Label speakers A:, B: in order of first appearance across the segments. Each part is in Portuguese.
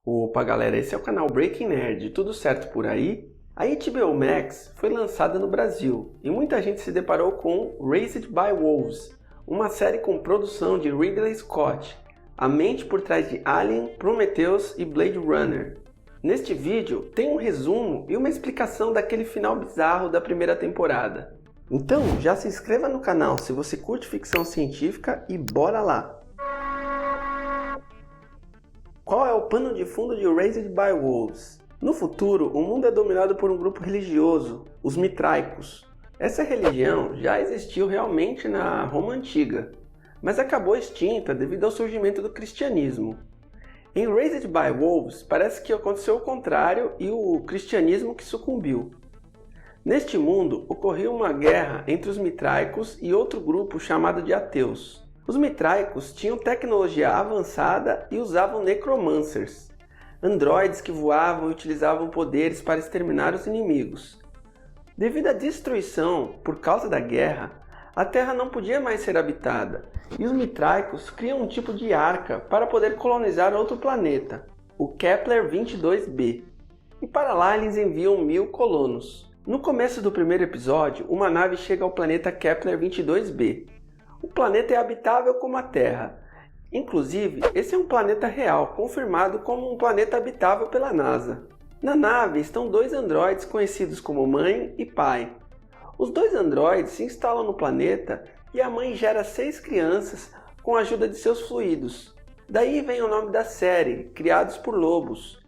A: Opa galera, esse é o canal Breaking Nerd, tudo certo por aí? A HBO Max foi lançada no Brasil e muita gente se deparou com Raised by Wolves, uma série com produção de Ridley Scott, a mente por trás de Alien, Prometheus e Blade Runner. Neste vídeo tem um resumo e uma explicação daquele final bizarro da primeira temporada. Então já se inscreva no canal se você curte ficção científica e bora lá! Qual é o pano de fundo de Raised by Wolves? No futuro, o mundo é dominado por um grupo religioso, os Mitraicos. Essa religião já existiu realmente na Roma Antiga, mas acabou extinta devido ao surgimento do cristianismo. Em Raised by Wolves, parece que aconteceu o contrário e o cristianismo que sucumbiu. Neste mundo, ocorreu uma guerra entre os Mitraicos e outro grupo chamado de ateus. Os Mitraicos tinham tecnologia avançada e usavam necromancers, androides que voavam e utilizavam poderes para exterminar os inimigos. Devido à destruição por causa da guerra, a Terra não podia mais ser habitada, e os Mitraicos criam um tipo de arca para poder colonizar outro planeta, o Kepler-22b, e para lá eles enviam 1000 colonos. No começo do primeiro episódio, uma nave chega ao planeta Kepler-22b. O planeta é habitável como a Terra. Inclusive, esse é um planeta real, confirmado como um planeta habitável pela NASA. Na nave estão 2 androides conhecidos como Mãe e Pai. Os 2 androides se instalam no planeta e a mãe gera 6 crianças com a ajuda de seus fluidos. Daí vem o nome da série, Criados por Lobos,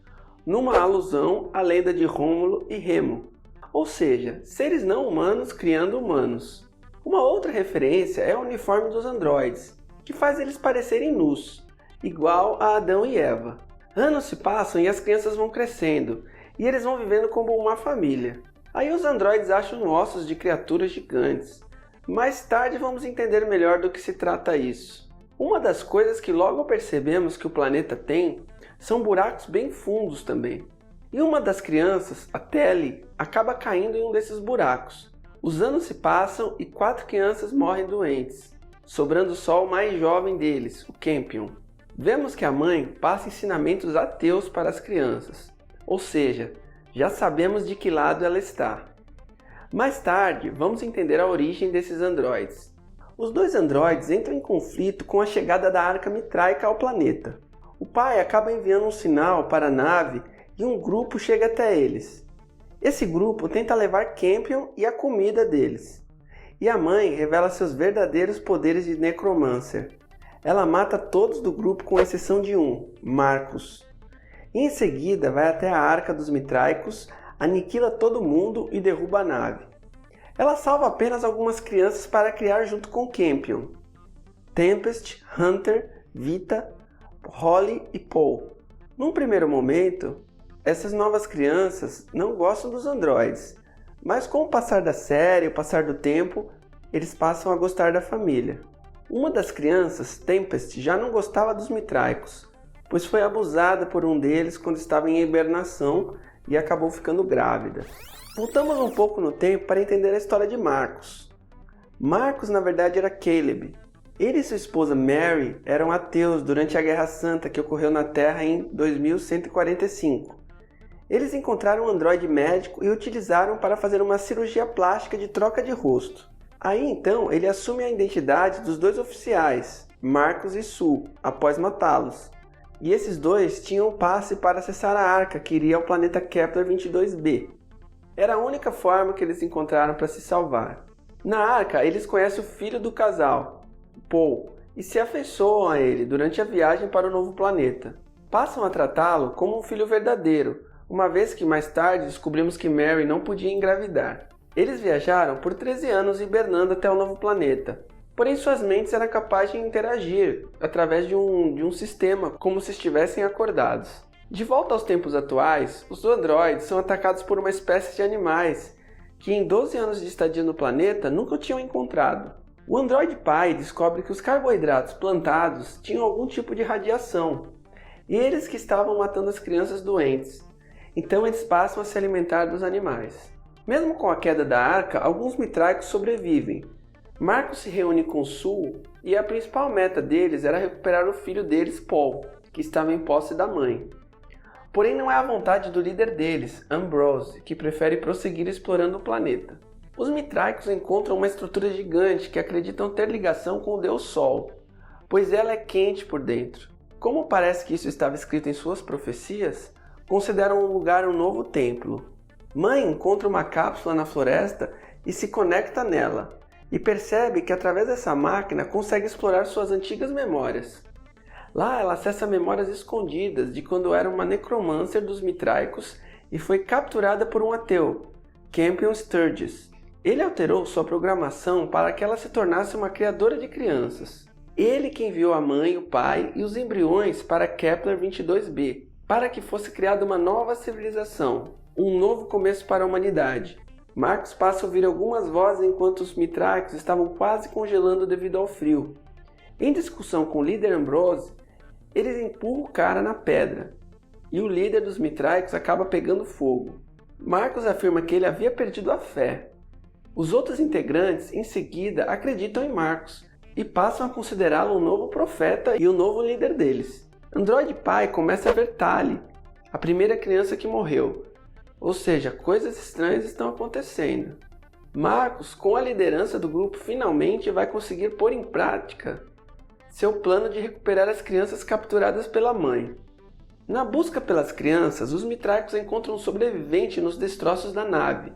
A: numa alusão à lenda de Rômulo e Remo, ou seja, seres não humanos criando humanos. Uma outra referência é o uniforme dos androides, que faz eles parecerem nus, igual a Adão e Eva. Anos se passam e as crianças vão crescendo, e eles vão vivendo como uma família. Aí os androides acham ossos de criaturas gigantes. Mais tarde vamos entender melhor do que se trata isso. Uma das coisas que logo percebemos que o planeta tem são buracos bem fundos também. E uma das crianças, a Telly, acaba caindo em um desses buracos. Os anos se passam e 4 crianças morrem doentes, sobrando só o mais jovem deles, o Campion. Vemos que a mãe passa ensinamentos ateus para as crianças, ou seja, já sabemos de que lado ela está. Mais tarde, vamos entender a origem desses androides. Os 2 androides entram em conflito com a chegada da Arca Mitraica ao planeta. O pai acaba enviando um sinal para a nave e um grupo chega até eles. Esse grupo tenta levar Campion e a comida deles. E a mãe revela seus verdadeiros poderes de necromancer. Ela mata todos do grupo com exceção de um, Marcus. E em seguida vai até a Arca dos Mitraicos, aniquila todo mundo e derruba a nave. Ela salva apenas algumas crianças para criar junto com Campion: Tempest, Hunter, Vita, Holly e Paul. Num primeiro momento, essas novas crianças não gostam dos androides, mas com o passar da série, o passar do tempo, eles passam a gostar da família. Uma das crianças, Tempest, já não gostava dos Mitraicos, pois foi abusada por um deles quando estava em hibernação e acabou ficando grávida. Voltamos um pouco no tempo para entender a história de Marcus. Marcus, na verdade, era Caleb. Ele e sua esposa Mary eram ateus durante a Guerra Santa que ocorreu na Terra em 2145. Eles encontraram um androide médico e o utilizaram para fazer uma cirurgia plástica de troca de rosto. Aí então ele assume a identidade dos 2 oficiais, Marcus e Sue, após matá-los. E esses 2 tinham o passe para acessar a arca que iria ao planeta Kepler-22b. Era a única forma que eles encontraram para se salvar. Na arca eles conhecem o filho do casal, Paul, e se afeiçoam a ele durante a viagem para o novo planeta. Passam a tratá-lo como um filho verdadeiro, uma vez que mais tarde descobrimos que Mary não podia engravidar. Eles viajaram por 13 anos hibernando até o novo planeta, porém suas mentes eram capazes de interagir através de um sistema, como se estivessem acordados. De volta aos tempos atuais, os androides são atacados por uma espécie de animais que em 12 anos de estadia no planeta nunca o tinham encontrado. O androide pai descobre que os carboidratos plantados tinham algum tipo de radiação, e eles que estavam matando as crianças doentes. Então eles passam a se alimentar dos animais. Mesmo com a queda da arca, alguns Mitraicos sobrevivem. Marcus se reúne com Sue e a principal meta deles era recuperar o filho deles, Paul, que estava em posse da mãe. Porém, não é a vontade do líder deles, Ambrose, que prefere prosseguir explorando o planeta. Os Mitraicos encontram uma estrutura gigante que acreditam ter ligação com o Deus Sol, pois ela é quente por dentro. Como parece que isso estava escrito em suas profecias, consideram o lugar um novo templo. Mãe encontra uma cápsula na floresta e se conecta nela, e percebe que através dessa máquina consegue explorar suas antigas memórias. Lá ela acessa memórias escondidas de quando era uma necromancer dos Mitraicos e foi capturada por um ateu, Campion Sturgis. Ele alterou sua programação para que ela se tornasse uma criadora de crianças. Ele que enviou a mãe, o pai e os embriões para Kepler 22b, para que fosse criada uma nova civilização, um novo começo para a humanidade. Marcos passa a ouvir algumas vozes enquanto os Mitraicos estavam quase congelando devido ao frio. Em discussão com o líder Ambrose, eles empurram o cara na pedra, e o líder dos Mitraicos acaba pegando fogo. Marcos afirma que ele havia perdido a fé. Os outros integrantes, em seguida, acreditam em Marcos e passam a considerá-lo um novo profeta e o novo líder deles. Android Pai começa a ver Tali, a primeira criança que morreu, ou seja, coisas estranhas estão acontecendo. Marcos, com a liderança do grupo, finalmente vai conseguir pôr em prática seu plano de recuperar as crianças capturadas pela mãe. Na busca pelas crianças, os Mitraicos encontram um sobrevivente nos destroços da nave,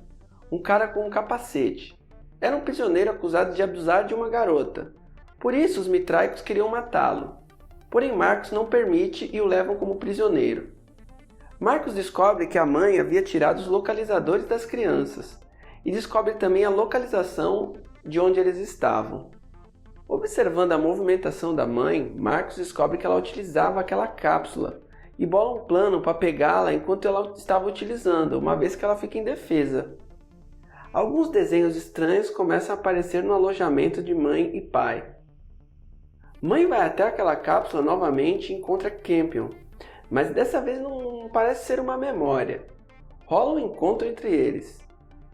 A: um cara com um capacete. Era um prisioneiro acusado de abusar de uma garota. Por isso, os Mitraicos queriam matá-lo. Porém, Marcos não permite e o levam como prisioneiro. Marcos descobre que a mãe havia tirado os localizadores das crianças e descobre também a localização de onde eles estavam. Observando a movimentação da mãe, Marcos descobre que ela utilizava aquela cápsula e bola um plano para pegá-la enquanto ela estava utilizando, uma vez que ela fica indefesa. Alguns desenhos estranhos começam a aparecer no alojamento de mãe e pai. Mãe vai até aquela cápsula novamente e encontra Campion, mas dessa vez não parece ser uma memória. Rola um encontro entre eles.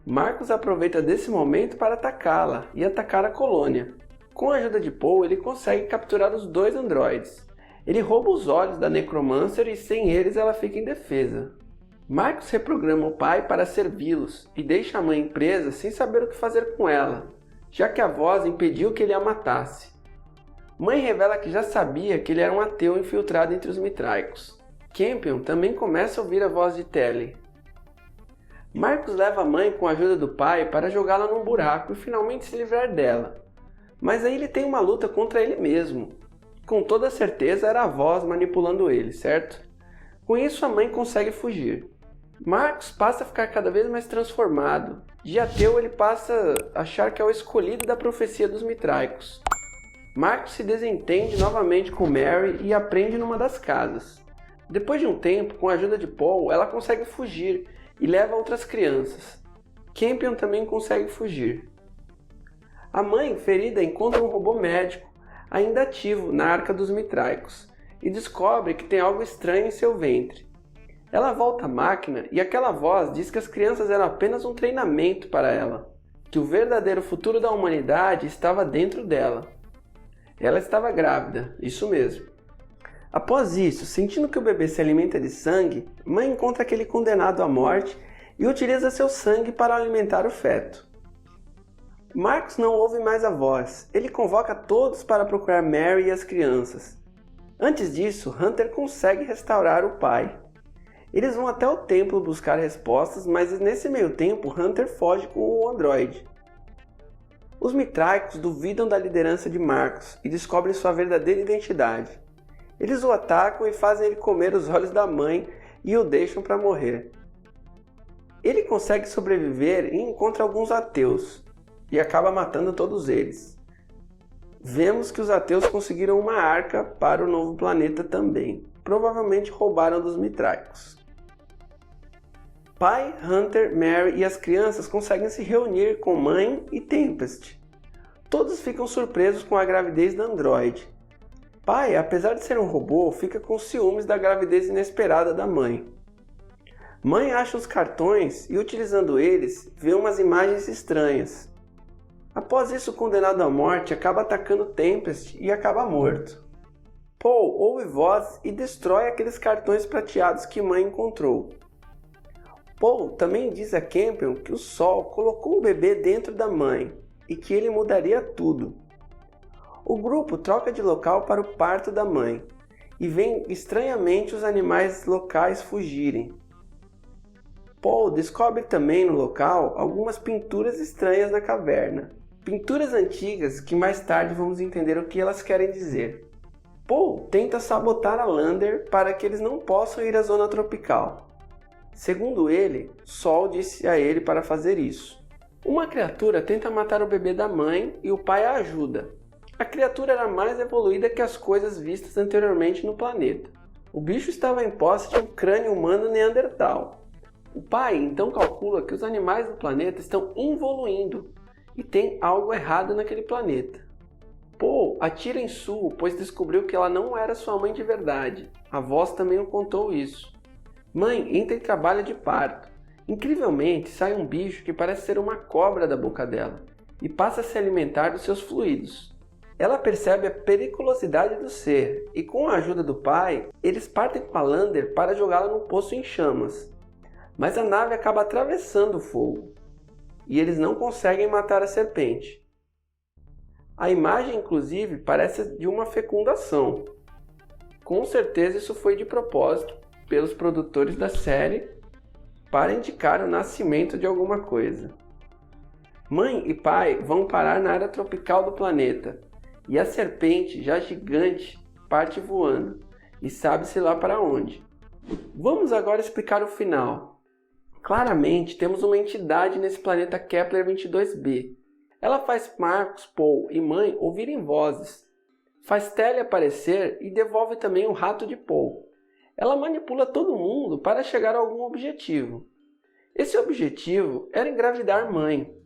A: Marcos aproveita desse momento para atacá-la e atacar a colônia. Com a ajuda de Paul, ele consegue capturar os dois androides. Ele rouba os olhos da Necromancer e sem eles ela fica indefesa. Marcos reprograma o pai para servi-los e deixa a mãe presa sem saber o que fazer com ela, já que a voz impediu que ele a matasse. Mãe revela que já sabia que ele era um ateu infiltrado entre os Mitraicos. Campion também começa a ouvir a voz de Tali. Marcos leva a mãe com a ajuda do pai para jogá-la num buraco e finalmente se livrar dela. Mas aí ele tem uma luta contra ele mesmo. Com toda certeza era a voz manipulando ele, certo? Com isso a mãe consegue fugir. Marcos passa a ficar cada vez mais transformado. De ateu ele passa a achar que é o escolhido da profecia dos Mitraicos. Marcos se desentende novamente com Mary e a prende numa das casas. Depois de um tempo, com a ajuda de Paul, ela consegue fugir e leva outras crianças. Campion também consegue fugir. A mãe, ferida, encontra um robô médico ainda ativo na Arca dos Mitraicos e descobre que tem algo estranho em seu ventre. Ela volta à máquina e aquela voz diz que as crianças eram apenas um treinamento para ela, que o verdadeiro futuro da humanidade estava dentro dela. Ela estava grávida, isso mesmo. Após isso, sentindo que o bebê se alimenta de sangue, mãe encontra aquele condenado à morte e utiliza seu sangue para alimentar o feto. Marcos não ouve mais a voz, ele convoca todos para procurar Mary e as crianças. Antes disso, Hunter consegue restaurar o pai. Eles vão até o templo buscar respostas, mas nesse meio tempo Hunter foge com o androide. Os Mitraicos duvidam da liderança de Marcos e descobrem sua verdadeira identidade. Eles o atacam e fazem ele comer os olhos da mãe e o deixam para morrer. Ele consegue sobreviver e encontra alguns ateus e acaba matando todos eles. Vemos que os ateus conseguiram uma arca para o novo planeta também. Provavelmente roubaram dos Mitraicos. Pai, Hunter, Mary e as crianças conseguem se reunir com Mãe e Tempest. Todos ficam surpresos com a gravidez da androide. Pai, apesar de ser um robô, fica com ciúmes da gravidez inesperada da mãe. Mãe acha os cartões e, utilizando eles, vê umas imagens estranhas. Após isso, o condenado à morte acaba atacando Tempest e acaba morto. Paul ouve vozes e destrói aqueles cartões prateados que mãe encontrou. Paul também diz a Campion que o Sol colocou o bebê dentro da mãe e que ele mudaria tudo. O grupo troca de local para o parto da mãe e vê estranhamente os animais locais fugirem. Paul descobre também no local algumas pinturas estranhas na caverna. Pinturas antigas que mais tarde vamos entender o que elas querem dizer. Paul tenta sabotar a Lander para que eles não possam ir à zona tropical. Segundo ele, Sol disse a ele para fazer isso. Uma criatura tenta matar o bebê da mãe e o pai a ajuda. A criatura era mais evoluída que as coisas vistas anteriormente no planeta. O bicho estava em posse de um crânio humano neandertal. O pai então calcula que os animais do planeta estão evoluindo e tem algo errado naquele planeta. Paul atira em Sue, pois descobriu que ela não era sua mãe de verdade. A voz também o contou isso. Mãe entra em trabalho de parto. Incrivelmente, sai um bicho que parece ser uma cobra da boca dela e passa a se alimentar dos seus fluidos. Ela percebe a periculosidade do ser e, com a ajuda do pai, eles partem com a Lander para jogá-la no poço em chamas. Mas a nave acaba atravessando o fogo e eles não conseguem matar a serpente. A imagem, inclusive, parece de uma fecundação. Com certeza isso foi de propósito pelos produtores da série para indicar o nascimento de alguma coisa. Mãe e pai vão parar na área tropical do planeta e a serpente, já gigante, parte voando e sabe-se lá para onde. Vamos agora explicar o final. Claramente temos uma entidade nesse planeta Kepler 22b. Ela faz Marcos, Paul e mãe ouvirem vozes, faz Telly aparecer e devolve também o rato de Paul. Ela manipula todo mundo para chegar a algum objetivo. Esse objetivo era engravidar mãe,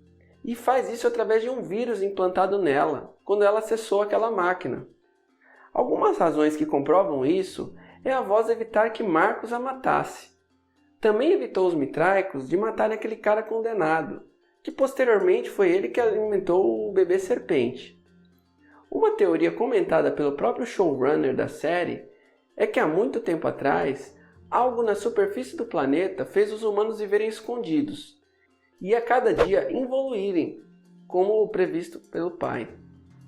A: e faz isso através de um vírus implantado nela, quando ela acessou aquela máquina. Algumas razões que comprovam isso é a voz evitar que Marcos a matasse. Também evitou os mitraicos de matarem aquele cara condenado, que posteriormente foi ele que alimentou o bebê serpente. Uma teoria comentada pelo próprio showrunner da série é que há muito tempo atrás, algo na superfície do planeta fez os humanos viverem escondidos e a cada dia evoluírem, como previsto pelo pai.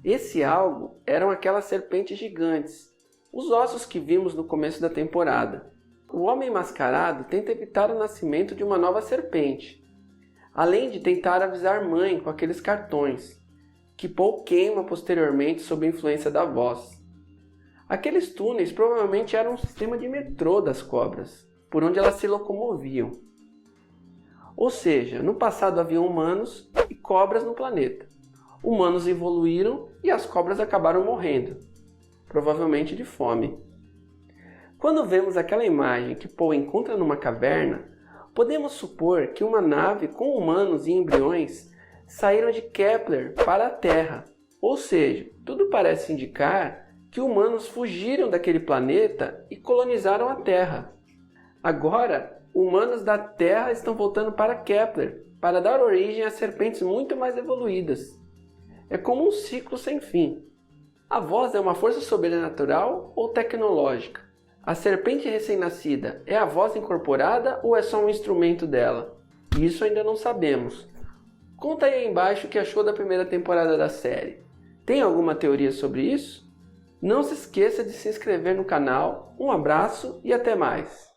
A: Esse algo eram aquelas serpentes gigantes, os ossos que vimos no começo da temporada. O Homem Mascarado tenta evitar o nascimento de uma nova serpente, além de tentar avisar mãe com aqueles cartões, que Paul queima posteriormente sob a influência da voz. Aqueles túneis provavelmente eram um sistema de metrô das cobras, por onde elas se locomoviam. Ou seja, no passado havia humanos e cobras no planeta. Humanos evoluíram e as cobras acabaram morrendo, provavelmente de fome. Quando vemos aquela imagem que Paul encontra numa caverna, podemos supor que uma nave com humanos e embriões saíram de Kepler para a Terra. Ou seja, tudo parece indicar que humanos fugiram daquele planeta e colonizaram a Terra. Agora, humanos da Terra estão voltando para Kepler para dar origem a serpentes muito mais evoluídas. É como um ciclo sem fim. A voz é uma força sobrenatural ou tecnológica? A serpente recém-nascida é a voz incorporada ou é só um instrumento dela? Isso ainda não sabemos. Conta aí embaixo o que achou da primeira temporada da série. Tem alguma teoria sobre isso? Não se esqueça de se inscrever no canal. Um abraço e até mais!